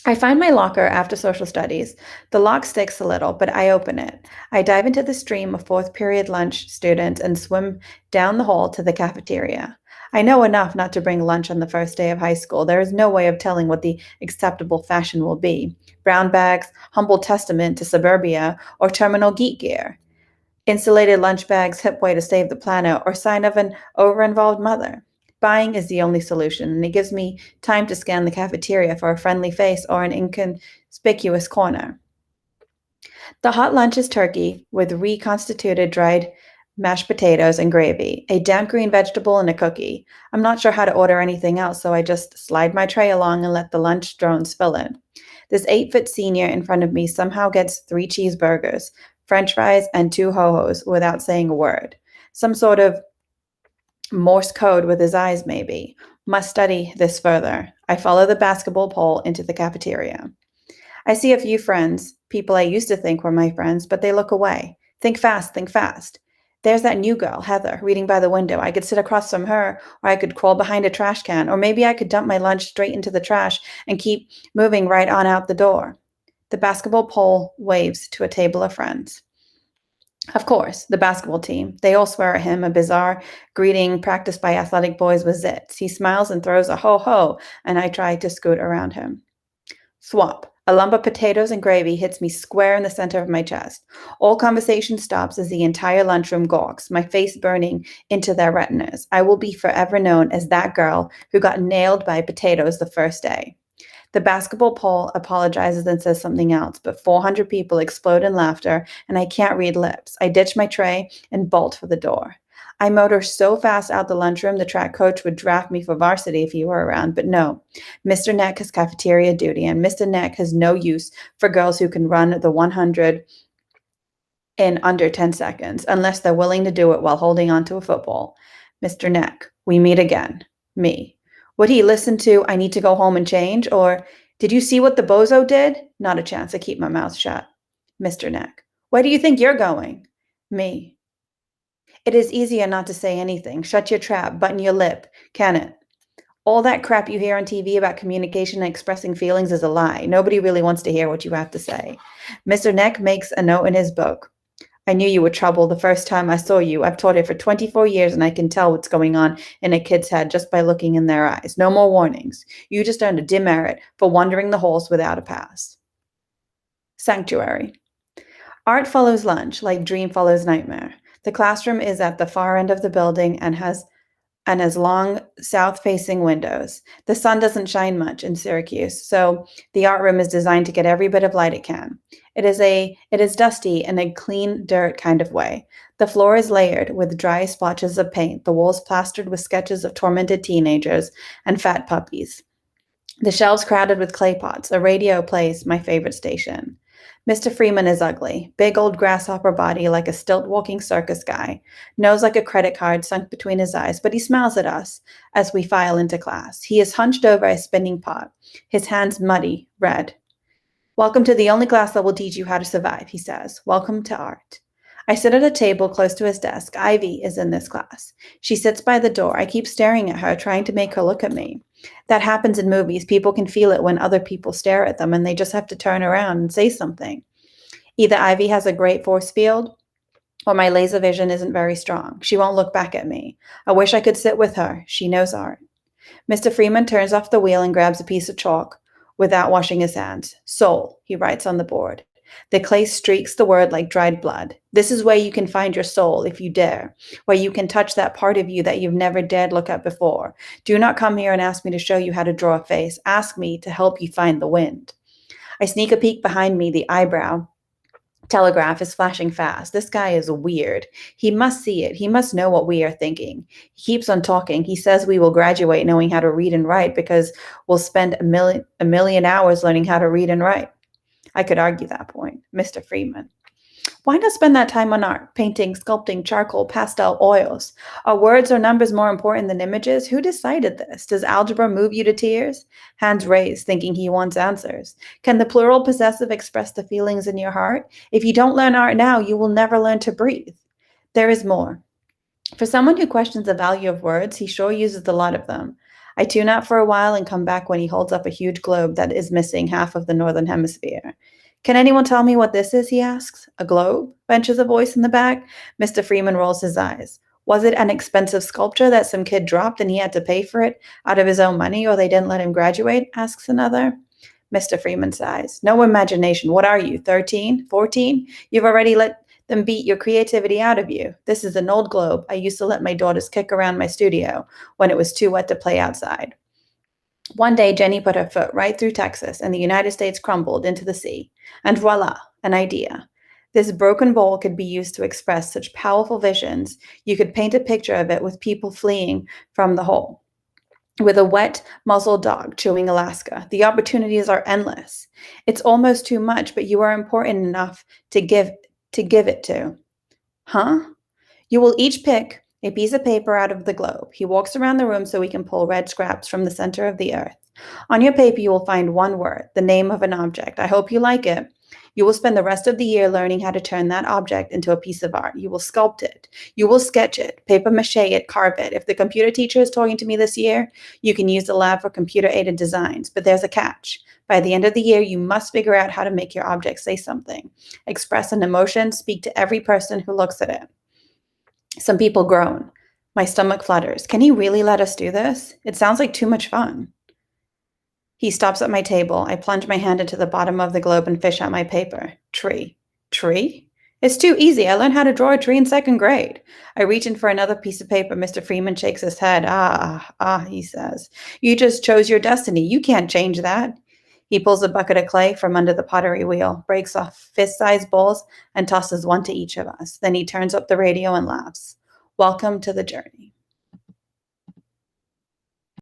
I find my locker after social studies. The lock sticks a little, but I open it. I dive into the stream of fourth period lunch students and swim down the hall to the cafeteria. I know enough not to bring lunch on the first day of high school. There is no way of telling what the acceptable fashion will be. Brown bags, humble testament to suburbia, or terminal geek gear. Insulated lunch bags, hip way to save the planet, or sign of an over-involved mother. Buying is the only solution, and it gives me time to scan the cafeteria for a friendly face or an inconspicuous corner. The hot lunch is turkey with reconstituted dried mashed potatoes and gravy, a damp green vegetable, and a cookie. I'm not sure how to order anything else, so I just slide my tray along and let the lunch drones fill in. This 8-foot senior in front of me somehow gets 3 cheeseburgers, french fries, and 2 ho-hos without saying a word. Some sort of Morse code with his eyes, maybe. Must study this further. I follow the basketball pole into the cafeteria. I see a few friends, people I used to think were my friends, but they look away. Think fast, think fast. There's that new girl, Heather, reading by the window. I could sit across from her, or I could crawl behind a trash can, or maybe I could dump my lunch straight into the trash and keep moving right on out the door. The basketball pole waves to a table of friends. Of course, the basketball team. They all swear at him, a bizarre greeting practiced by athletic boys with zits. He smiles and throws a ho ho, and I try to scoot around him. Swap. A lump of potatoes and gravy hits me square in the center of my chest. All conversation stops as the entire lunchroom gawks, my face burning into their retinas. I will be forever known as that girl who got nailed by potatoes the first day. The basketball pole apologizes and says something else, but 400 people explode in laughter, and I can't read lips. I ditch my tray and bolt for the door. I motor so fast out the lunchroom, the track coach would draft me for varsity if he were around, but no. Mr. Neck has cafeteria duty, and Mr. Neck has no use for girls who can run the 100 in under 10 seconds, unless they're willing to do it while holding onto a football. Mr. Neck, we meet again. Me. Would he listen to, I need to go home and change? Or, did you see what the bozo did? Not a chance. I keep my mouth shut. Mr. Neck. Where do you think you're going? Me. It is easier not to say anything. Shut your trap. Button your lip. Can it? All that crap you hear on TV about communication and expressing feelings is a lie. Nobody really wants to hear what you have to say. Mr. Neck makes a note in his book. I knew you were trouble the first time I saw you. I've taught it for 24 years and I can tell what's going on in a kid's head just by looking in their eyes. No more warnings. You just earned a demerit for wandering the halls without a pass. Sanctuary. Art follows lunch, like dream follows nightmare. The classroom is at the far end of the building and has long south-facing windows. The sun doesn't shine much in Syracuse, so the art room is designed to get every bit of light it can. It is dusty in a clean dirt kind of way. The floor is layered with dry splotches of paint, the walls plastered with sketches of tormented teenagers and fat puppies. The shelves crowded with clay pots. A radio plays my favorite station. Mr. Freeman is ugly. Big old grasshopper body like a stilt-walking circus guy. Nose like a credit card sunk between his eyes, but he smiles at us as we file into class. He is hunched over a spinning pot, his hands muddy, red. Welcome to the only class that will teach you how to survive, he says. Welcome to art. I sit at a table close to his desk. Ivy is in this class. She sits by the door. I keep staring at her, trying to make her look at me. That happens in movies. People can feel it when other people stare at them, and they just have to turn around and say something. Either Ivy has a great force field, or my laser vision isn't very strong. She won't look back at me. I wish I could sit with her. She knows art. Mr. Freeman turns off the wheel and grabs a piece of chalk without washing his hands. Soul, he writes on the board. The clay streaks the word like dried blood. This is where you can find your soul if you dare, where you can touch that part of you that you've never dared look at before. Do not come here and ask me to show you how to draw a face. Ask me to help you find the wind. I sneak a peek behind me. The eyebrow telegraph is flashing fast. This guy is weird. He must see it. He must know what we are thinking. He keeps on talking. He says we will graduate knowing how to read and write because we'll spend a million hours learning how to read and write. I could argue that point. Mr. Freeman. Why not spend that time on art, painting, sculpting, charcoal, pastel, oils? Are words or numbers more important than images? Who decided this? Does algebra move you to tears? Hands raised, thinking he wants answers. Can the plural possessive express the feelings in your heart? If you don't learn art now, you will never learn to breathe. There is more. For someone who questions the value of words, he sure uses a lot of them. I tune out for a while and come back when he holds up a huge globe that is missing half of the northern hemisphere. Can anyone tell me what this is? He asks. A globe? Ventures a voice in the back. Mr. Freeman rolls his eyes. Was it an expensive sculpture that some kid dropped and he had to pay for it out of his own money or they didn't let him graduate? Asks another. Mr. Freeman sighs. No imagination. What are you, 13? 14? You've already let them beat your creativity out of you. This is an old globe. I used to let my daughters kick around my studio when it was too wet to play outside. One day, Jenny put her foot right through Texas, and the United States crumbled into the sea. And voila, an idea. This broken bowl could be used to express such powerful visions. You could paint a picture of it with people fleeing from the hole, with a wet, muzzled dog chewing Alaska. The opportunities are endless. It's almost too much, but you are important enough to give it to. Huh? You will each pick a piece of paper out of the globe. He walks around the room so we can pull red scraps from the center of the earth. On your paper, you will find one word, the name of an object. I hope you like it. You will spend the rest of the year learning how to turn that object into a piece of art. You will sculpt it. You will sketch it, paper mache it, carve it. If the computer teacher is talking to me this year, you can use the lab for computer-aided designs. But there's a catch. By the end of the year, you must figure out how to make your object say something, express an emotion, speak to every person who looks at it. Some people groan. My stomach flutters. Can he really let us do this? It sounds like too much fun. He stops at my table. I plunge my hand into the bottom of the globe and fish out my paper. Tree. Tree? It's too easy. I learned how to draw a tree in second grade. I reach in for another piece of paper. Mr. Freeman shakes his head. He says. You just chose your destiny. You can't change that. He pulls a bucket of clay from under the pottery wheel, breaks off fist-sized balls, and tosses one to each of us. Then he turns up the radio and laughs. Welcome to the journey.